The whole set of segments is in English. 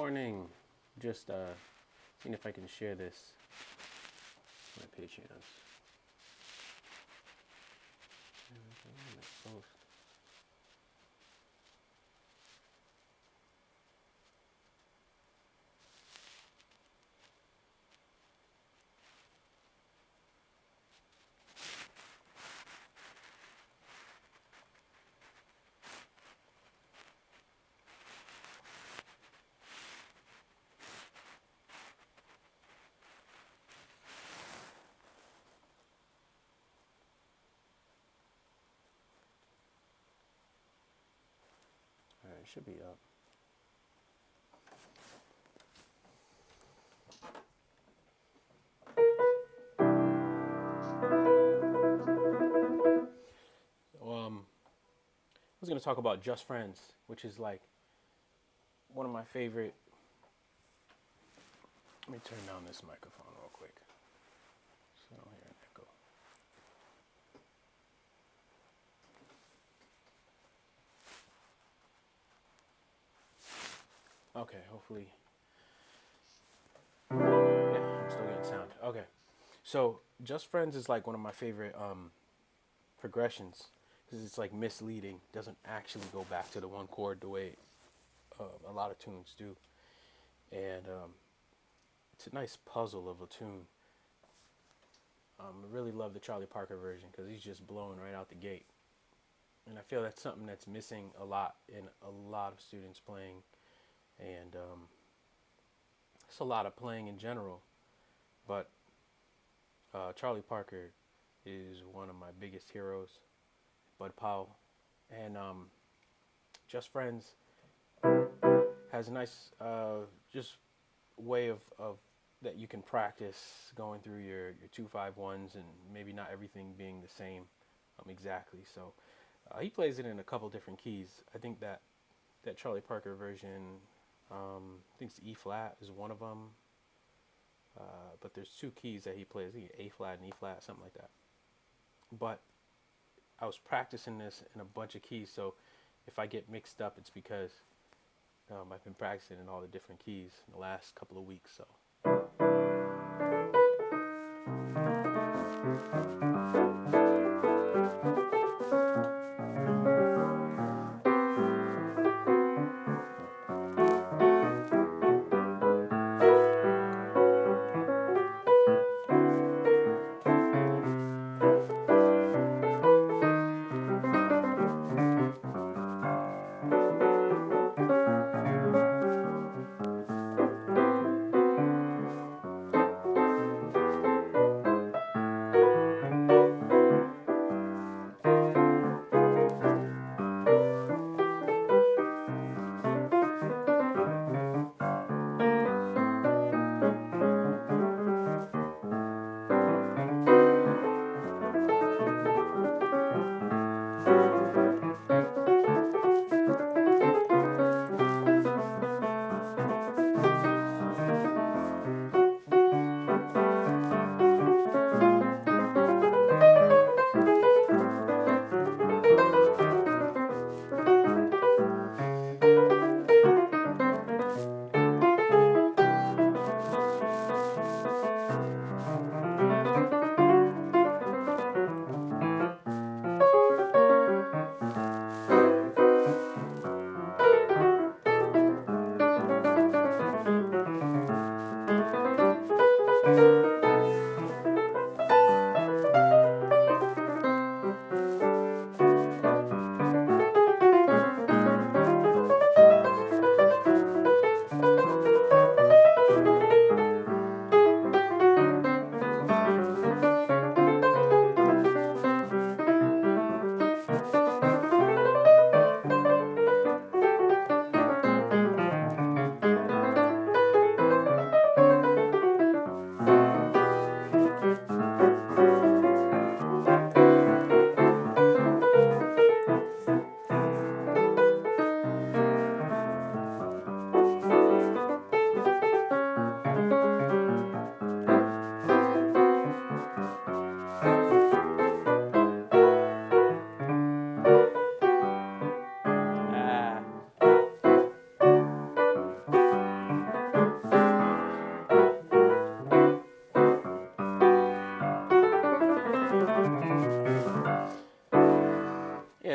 morning. Just seeing if I can share this on my Patreons. Alright, it should be up. I was going to talk about Just Friends, which is like one of my favorite. Let me turn down this microphone real quick so I don't hear an echo. Okay, hopefully. Yeah, I'm still getting sound. Okay. So, Just Friends is like one of my favorite progressions because it's like misleading. Doesn't actually go back to the one chord the way a lot of tunes do. And it's a nice puzzle of a tune. I really love the Charlie Parker version because he's just blowing right out the gate. And I feel that's something that's missing a lot in a lot of students playing. And it's a lot of playing in general. But Charlie Parker is one of my biggest heroes. Bud Powell. And Just Friends has a nice just way of that you can practice going through your 2-5-1s and maybe not everything being the same exactly. So he plays it in a couple different keys. I think that Charlie Parker version, I think it's E flat is one of them. But there's two keys that he plays, I think A flat and E flat, something like that. But I was practicing this in a bunch of keys, so if I get mixed up, it's because I've been practicing in all the different keys in the last couple of weeks. So.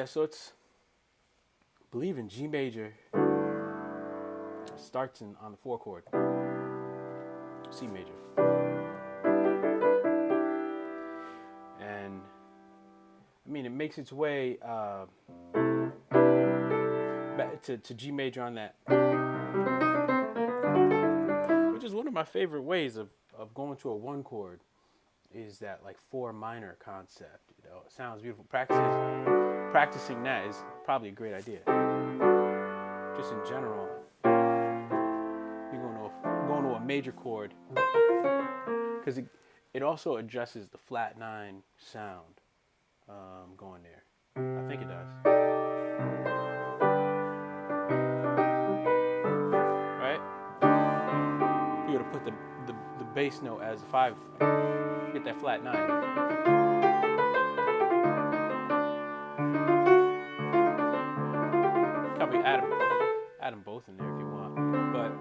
so it's, I believe in G major, starts on the 4 chord, C major. And I mean, it makes its way back to G major on that, which is one of my favorite ways of going to a 1 chord, is that like 4 minor concept. You know, it sounds beautiful. Practicing that is probably a great idea. Just in general, you're going to a major chord, because it also addresses the flat 9 sound going there. I think it does. Right? You're going to put the bass note as a 5. Get that flat 9. Probably add them both in there if you want. But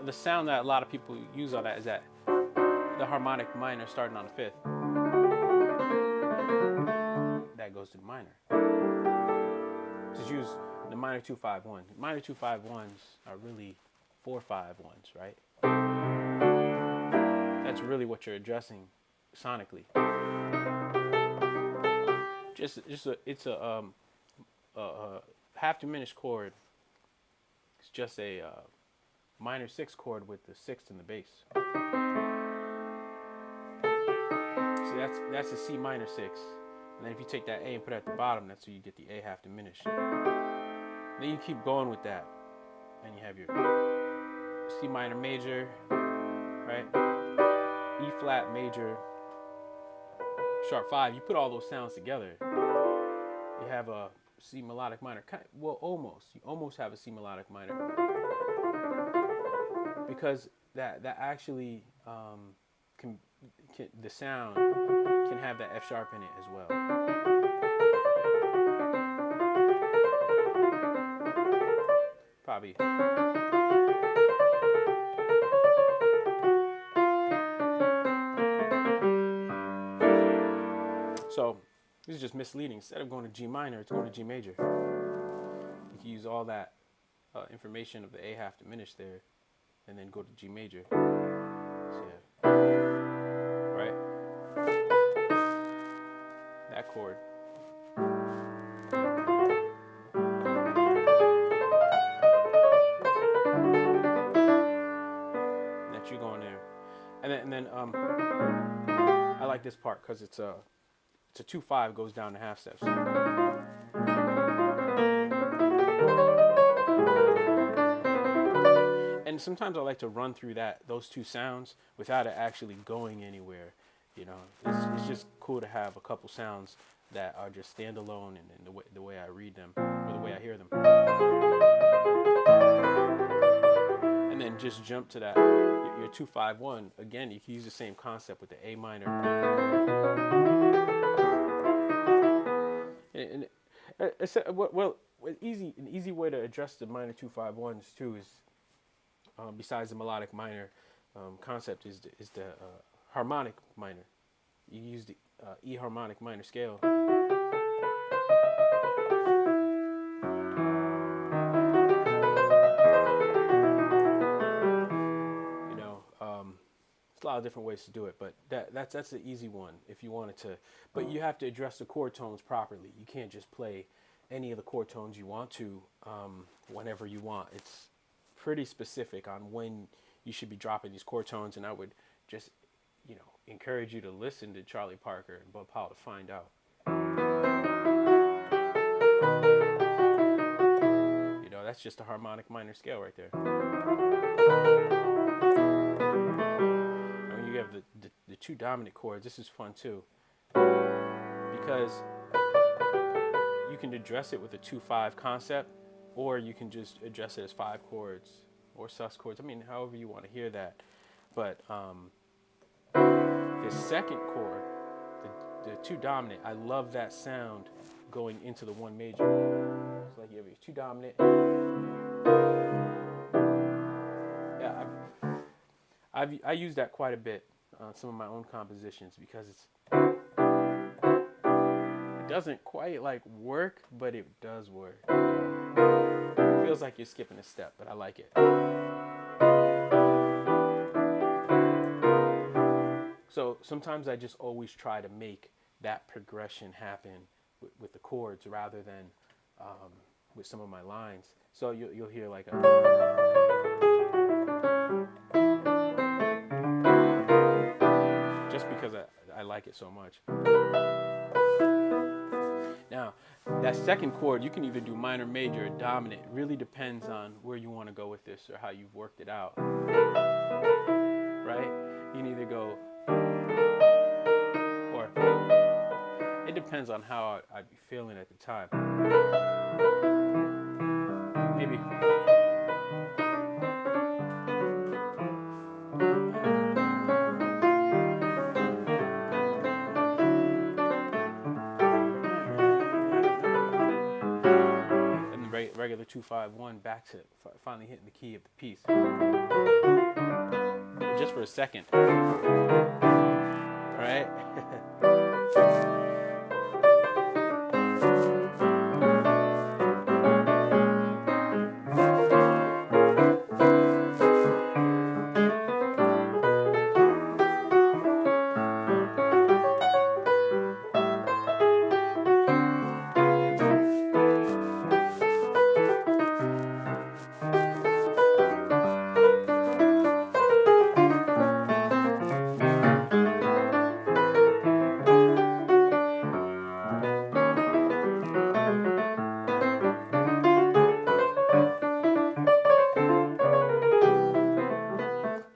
the sound that a lot of people use on that is that the harmonic minor starting on the 5th. That goes to the minor. Just use the minor 2-5-1. Minor 2-5-1s are really 4-5-1s, right? That's really what you're addressing sonically. It's a half diminished chord. It's just a minor 6 chord with the 6th in the bass. So that's a C minor 6. And then if you take that A and put it at the bottom, that's where you get the A half diminished. Then you keep going with that, and you have your C minor major, right? E flat major, sharp 5. You put all those sounds together, you have a C melodic minor. Well, almost. You almost have a C melodic minor, because that actually the sound can have that F sharp in it as well. Probably. So this is just misleading. Instead of going to G minor, it's going to G major. You can use all that information of the A half diminished there, and then go to G major. So, yeah. Right? That chord. That you going there. And then I like this part because it's a 2-5 goes down to half steps. And sometimes I like to run through those 2 sounds without it actually going anywhere. You know, it's just cool to have a couple sounds that are just standalone and the way I read them or the way I hear them. And then just jump to that your 2-5-1. Again, you can use the same concept with the A minor. And well, an easy way to address the minor 2-5-1s too is, besides the melodic minor concept, is the harmonic minor. You use the E harmonic minor scale. You know, there's a lot of different ways to do it, but that's the easy one if you wanted to. But you have to address the chord tones properly. You can't just play any of the chord tones you want to whenever you want. It's pretty specific on when you should be dropping these chord tones, and I would just, encourage you to listen to Charlie Parker and Bud Powell to find out. That's just a harmonic minor scale right there. And when you have the 2 dominant chords, this is fun too, because you can address it with a 2-5 concept, or you can just address it as 5 chords or sus chords. I mean, however you want to hear that. But the second chord, the 2 dominant, I love that sound going into the 1 major. It's like you have your 2 dominant. Yeah, I use that quite a bit. on some of my own compositions because it doesn't quite like work, but it does work. It feels like you're skipping a step, but I like it. So sometimes I just always try to make that progression happen with the chords rather than with some of my lines. So you'll hear like a, just because I like it so much. Now, that second chord, you can either do minor, major, or dominant. It really depends on where you want to go with this or how you've worked it out. Right? You can either go, or it depends on how I'd be feeling at the time. Maybe. Regular 2-5-1 back to finally hitting the key of the piece. Just for a second. Right?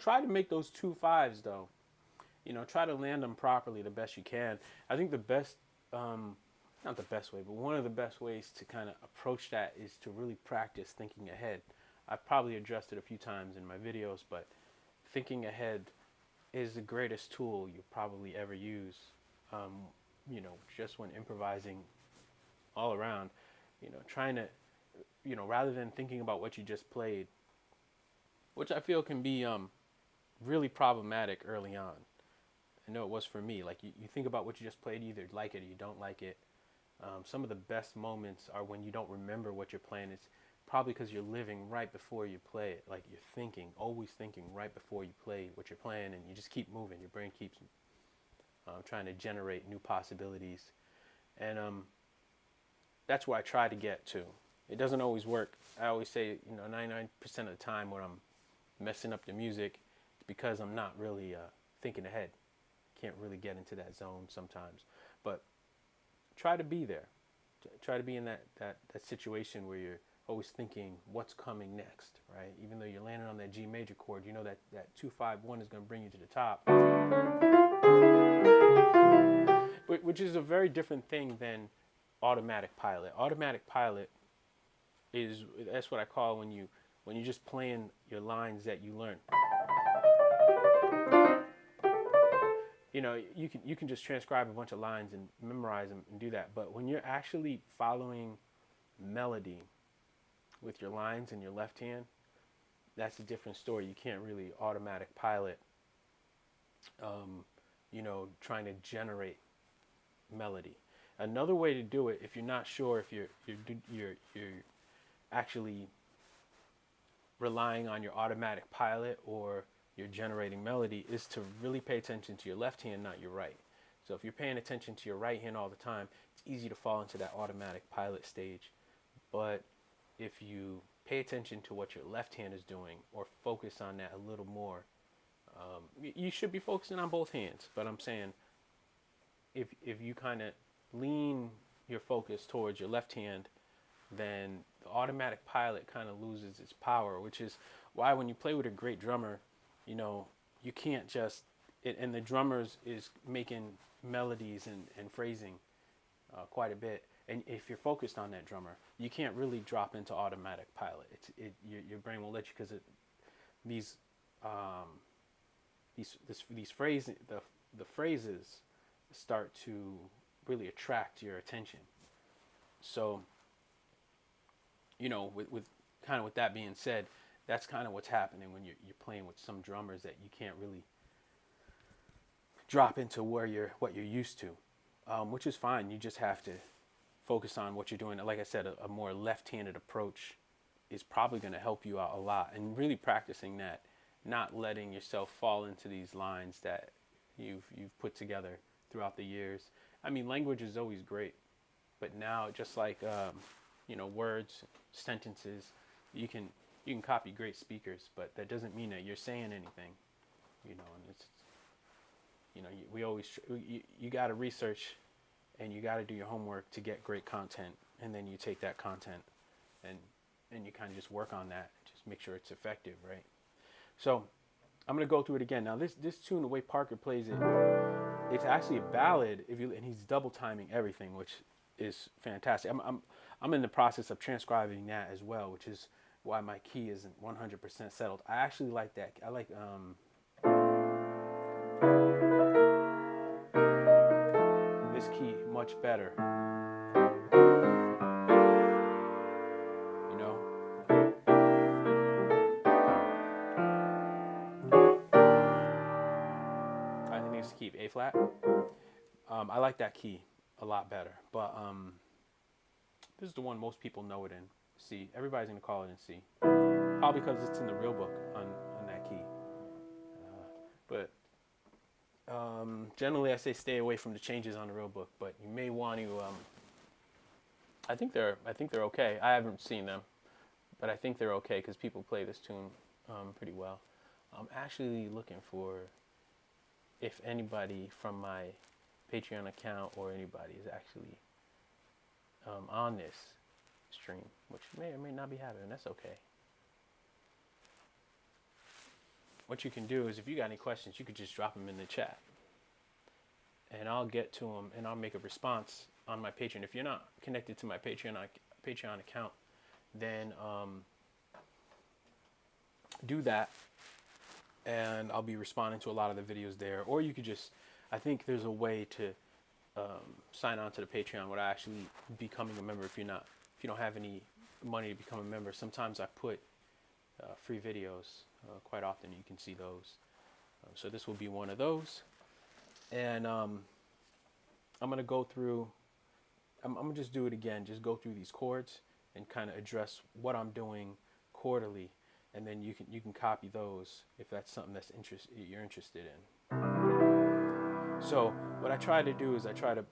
Try to make those 2-5s though. Try to land them properly the best you can. I think the best, not the best way, but one of the best ways to kind of approach that is to really practice thinking ahead. I've probably addressed it a few times in my videos, but thinking ahead is the greatest tool you probably ever use. Just when improvising all around, trying to, rather than thinking about what you just played, which I feel can be really problematic early on. I know it was for me. Like you think about what you just played, you either like it or you don't like it. Some of the best moments are when you don't remember what you're playing. It's probably because you're living right before you play it. Like you're thinking, always thinking right before you play what you're playing, and you just keep moving. Your brain keeps trying to generate new possibilities. And that's where I try to get to. It doesn't always work. I always say, 99% of the time when I'm messing up the music, it's because I'm not really thinking ahead. Can't really get into that zone sometimes. But try to be there. Try to be in that situation where you're always thinking what's coming next, right? Even though you're landing on that G major chord, you know that 2-5-1 is going to bring you to the top. Which is a very different thing than automatic pilot. Automatic pilot that's what I call when you're just playing your lines that you learn. You can just transcribe a bunch of lines and memorize them and do that. But when you're actually following melody with your lines in your left hand, that's a different story. You can't really automatic pilot, trying to generate melody. Another way to do it, if you're not sure if you're actually relying on your automatic pilot or you're generating melody, is to really pay attention to your left hand, not your right. So if you're paying attention to your right hand all the time, it's easy to fall into that automatic pilot stage. But if you pay attention to what your left hand is doing or focus on that a little more, you should be focusing on both hands. But I'm saying if you kind of lean your focus towards your left hand, then the automatic pilot kind of loses its power, which is why when you play with a great drummer, you can't just, and the drummers is making melodies and phrasing quite a bit. And if you're focused on that drummer, you can't really drop into automatic pilot. Your brain won't let you, because these phrases, the phrases start to really attract your attention. So, with that being said, that's kind of what's happening when you're playing with some drummers that you can't really drop into what you're used to, which is fine. You just have to focus on what you're doing. Like I said, a more left-handed approach is probably going to help you out a lot, and really practicing that, not letting yourself fall into these lines that you've put together throughout the years. I mean, language is always great, but now just like words, sentences, you can copy great speakers, but that doesn't mean that you're saying anything. And it's we always you got to research, and you got to do your homework to get great content, and then you take that content and you kind of just work on that, just make sure it's effective, right? So I'm gonna go through it again. Now this tune, the way Parker plays it, it's actually a ballad and he's double timing everything, which is fantastic. I'm in the process of transcribing that as well, which is why my key isn't 100% settled. I actually like that. I like this key much better. Keep A flat. I like that key a lot better, but this is the one most people know it in C. Everybody's gonna call it in C, probably because it's in the real book on that key. But generally, I say stay away from the changes on the real book. But you may want to. I think they're okay. I haven't seen them, but I think they're okay because people play this tune pretty well. I'm actually looking for if anybody from my Patreon account or anybody is actually on this stream, which may or may not be happening. That's okay. What you can do is, if you got any questions, you could just drop them in the chat, and I'll get to them, and I'll make a response on my Patreon. If you're not connected to my Patreon account, then do that, and I'll be responding to a lot of the videos there. Or you could just, I think there's a way to sign on to the Patreon without actually becoming a member. If you don't have any money to become a member, sometimes I put free videos. Quite often you can see those. So this will be one of those, and I'm gonna go through. I'm gonna just do it again. Just go through these chords and kind of address what I'm doing quarterly. And then you can copy those if that's something you're interested in. So what I try to do is I try to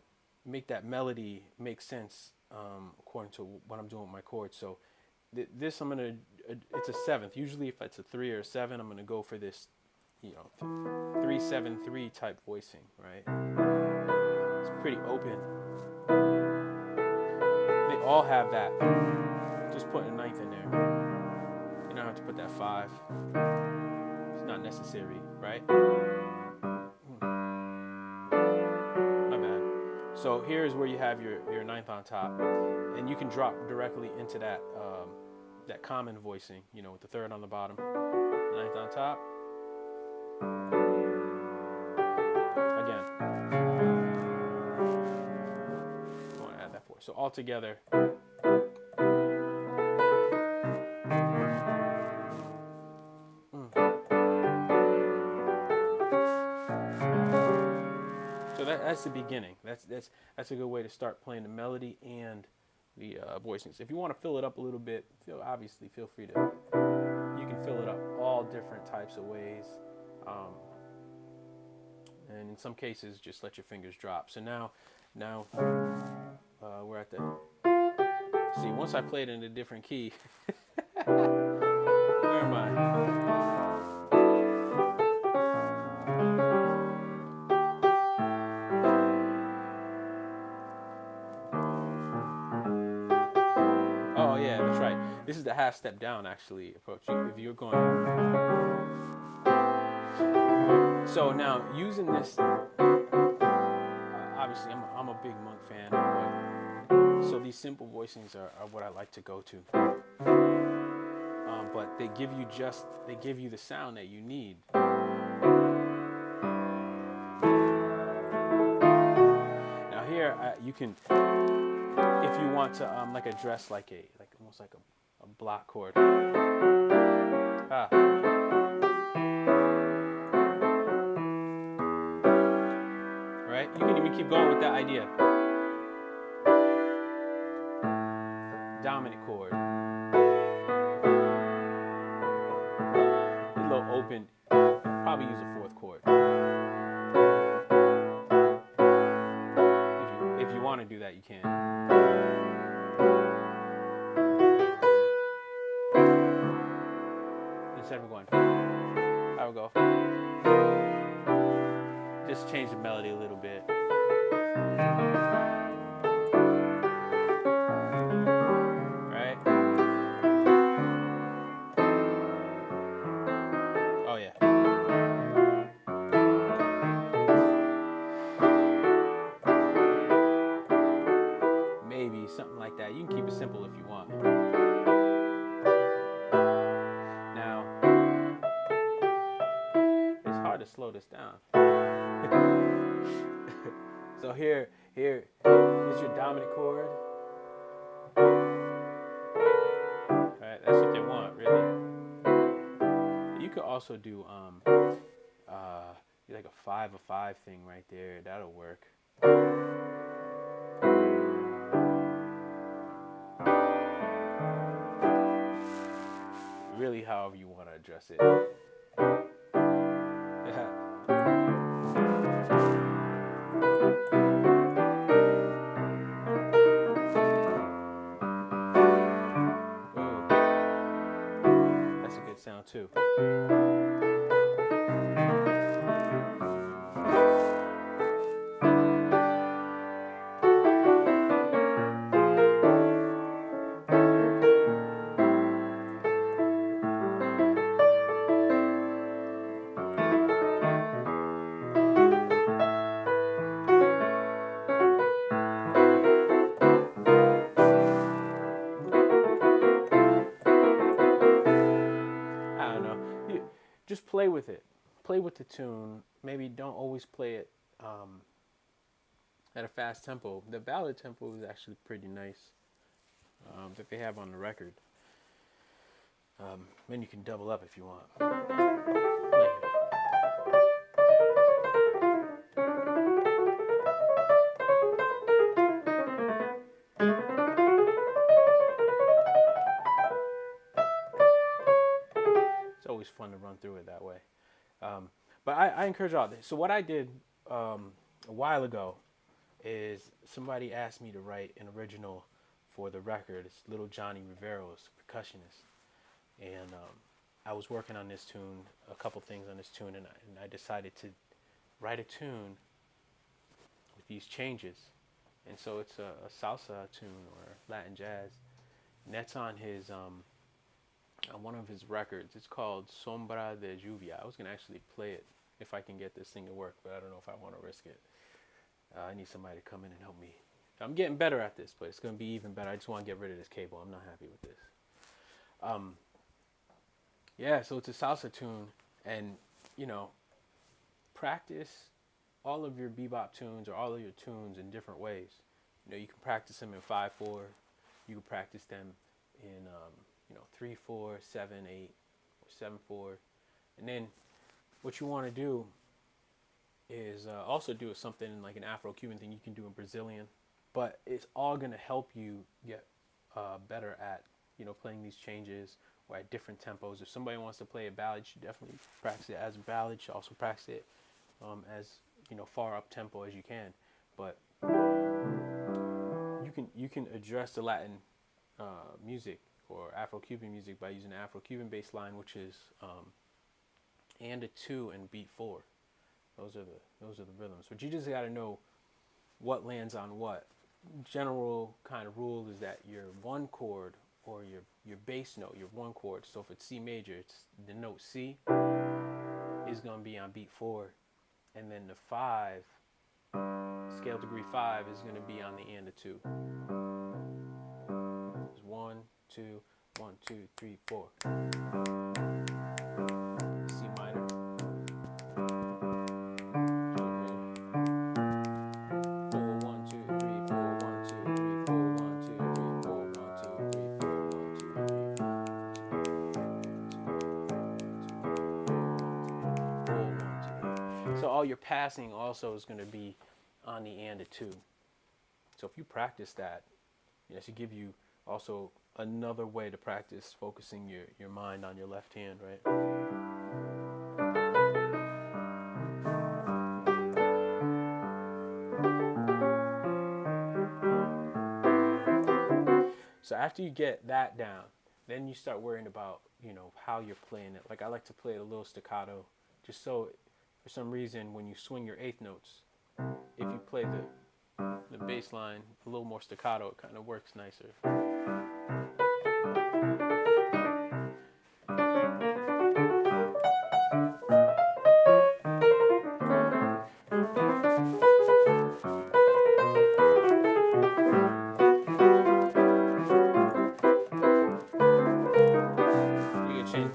make that melody make sense according to what I'm doing with my chords. So this it's a seventh. Usually if it's a 3 or a 7, I'm gonna go for this, 3-7-3 type voicing, right? It's pretty open. They all have that. Just putting a ninth in there. You don't have to put that 5. It's not necessary, right? My bad. So here's where you have your ninth on top, and you can drop directly into that that common voicing, with the 3rd on the bottom, 9th on top. Again, I want to add that 4. So all together. That's the beginning. That's a good way to start playing the melody and the voicings. If you want to fill it up a little bit, obviously feel free to. You can fill it up all different types of ways, and in some cases, just let your fingers drop. So now we're at the. See, once I played in a different key, where am I? This is the half step down actually approach. If you're going, so now using this, obviously I'm a big Monk fan, but so these simple voicings are what I like to go to. But they give you the sound that you need. Now here you can, if you want to address almost like a block chord. You can even keep going with that idea. Dominant chord. A little open. Probably use a fourth chord. If you want to do that, you can. Instead of going, I would go. Just change the melody a little bit. Right? Oh yeah. Maybe something like that. You can keep it simple if you want. Now, it's hard to slow this down. So here's your dominant chord. Right, that's what they want, really. You could also do like a 5/5 thing right there. That'll work. Really, however you want to address it. Yeah. That's a good sound too. Just play with it. Play with the tune. Maybe don't always play it at a fast tempo. The ballad tempo is actually pretty nice that they have on the record. Then you can double up if you want. It's always fun to run through it that way. But I encourage all this. So what I did a while ago is somebody asked me to write an original for the record. It's Little Johnny Rivero's percussionist. And I was working on this tune, a couple things on this tune, and I decided to write a tune with these changes. And so it's a salsa tune or Latin jazz. And that's on his on one of his records. It's called Sombra de Lluvia. I was going to actually play it if I can get this thing to work, but I don't know if I want to risk it. I need somebody to come in and help me. I'm getting better at this, but it's going to be even better. I just want to get rid of this cable. I'm not happy with this. Yeah, so it's a salsa tune, and, practice all of your bebop tunes or all of your tunes in different ways. You can practice them in 5/4. You can practice them in 3/4, 7/8, or 7/4, and then what you want to do is also do something like an Afro-Cuban thing you can do in Brazilian, but it's all going to help you get better at playing these changes or at different tempos. If somebody wants to play a ballad, you should definitely practice it as a ballad. You should also practice it as far up tempo as you can. But you can address the Latin music or Afro-Cuban music by using the Afro-Cuban bass line, which is and a 2 and beat 4. Those are the rhythms. But you just got to know what lands on what. General kind of rule is that your one chord or your bass note, your one chord. So if it's C major, it's the note C is going to be on beat 4, and then the 5 scale degree 5 is going to be on the and a 2. It's 1, 2, 1, 2, 3, 4. C minor. 4, 1, 2, 3, 4, 1, 2, 3, 4, 1, 2, 3, 4, 1, 2, 3, 4, 1, 2, 3. So all your passing also is going to be on the and a 2. So if you practice that, it should give you also another way to practice focusing your mind on your left hand, right? So after you get that down, then you start worrying about, how you're playing it. Like I like to play it a little staccato, just so for some reason when you swing your eighth notes, if you play the bass line a little more staccato, it kind of works nicer. You can change.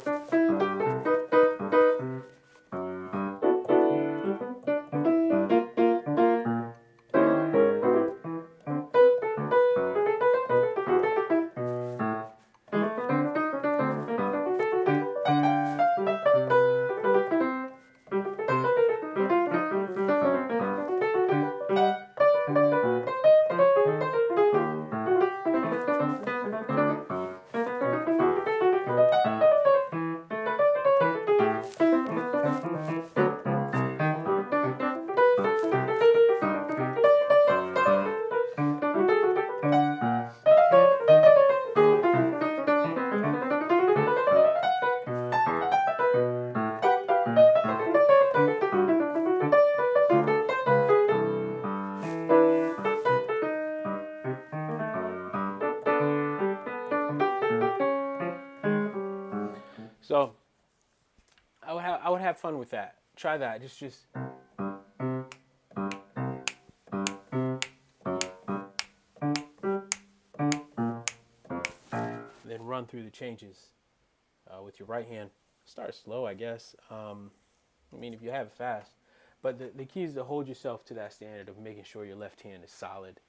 So I would have fun with that. Try that. Just then run through the changes with your right hand. Start slow, I guess. If you have it fast, but the key is to hold yourself to that standard of making sure your left hand is solid,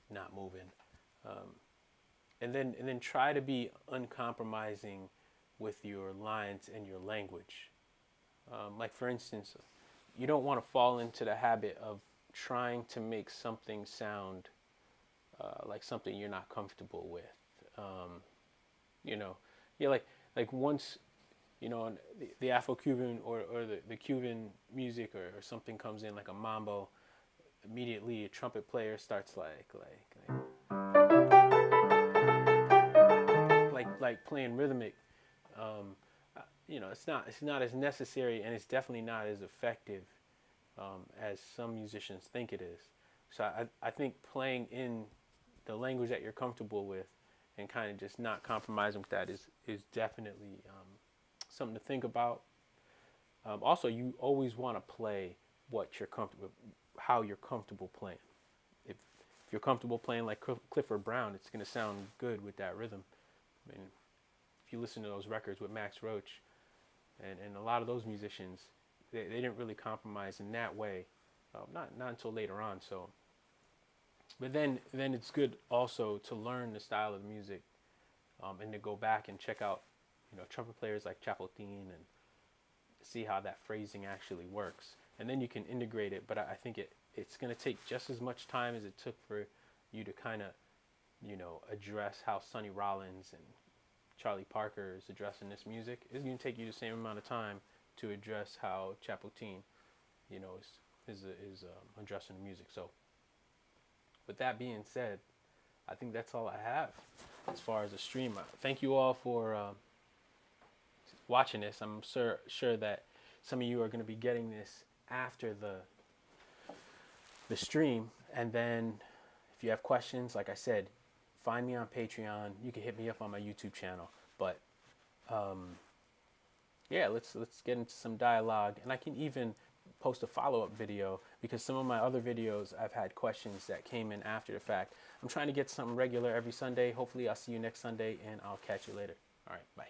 not moving, and then try to be uncompromising with your lines and your language. Like for instance, you don't want to fall into the habit of trying to make something sound like something you're not comfortable with. Like once the Afro-Cuban or the Cuban music or something comes in like a mambo, immediately a trumpet player starts like playing rhythmic. It's not as necessary, and it's definitely not as effective as some musicians think it is. So I think playing in the language that you're comfortable with and kind of just not compromising with that is definitely something to think about. Also, you always want to play what you're comfortable, how you're comfortable playing. If you're comfortable playing like Clifford Brown, it's going to sound good with that rhythm. If you listen to those records with Max Roach and a lot of those musicians, they didn't really compromise in that way, not until later on. So, but then it's good also to learn the style of the music and to go back and check out trumpet players like Chapotine and see how that phrasing actually works, and then you can integrate it. But I think it's going to take just as much time as it took for you to kind of address how Sonny Rollins and Charlie Parker is addressing this music. It's going to take you the same amount of time to address how Chapotine is addressing the music. So with that being said, I think that's all I have as far as the stream. Thank you all for watching this. I'm sure that some of you are going to be getting this after the stream. And then if you have questions, like I said, find me on Patreon. You can hit me up on my YouTube channel. But let's get into some dialogue. And I can even post a follow-up video because some of my other videos I've had questions that came in after the fact. I'm trying to get something regular every Sunday. Hopefully I'll see you next Sunday, and I'll catch you later. All right, bye.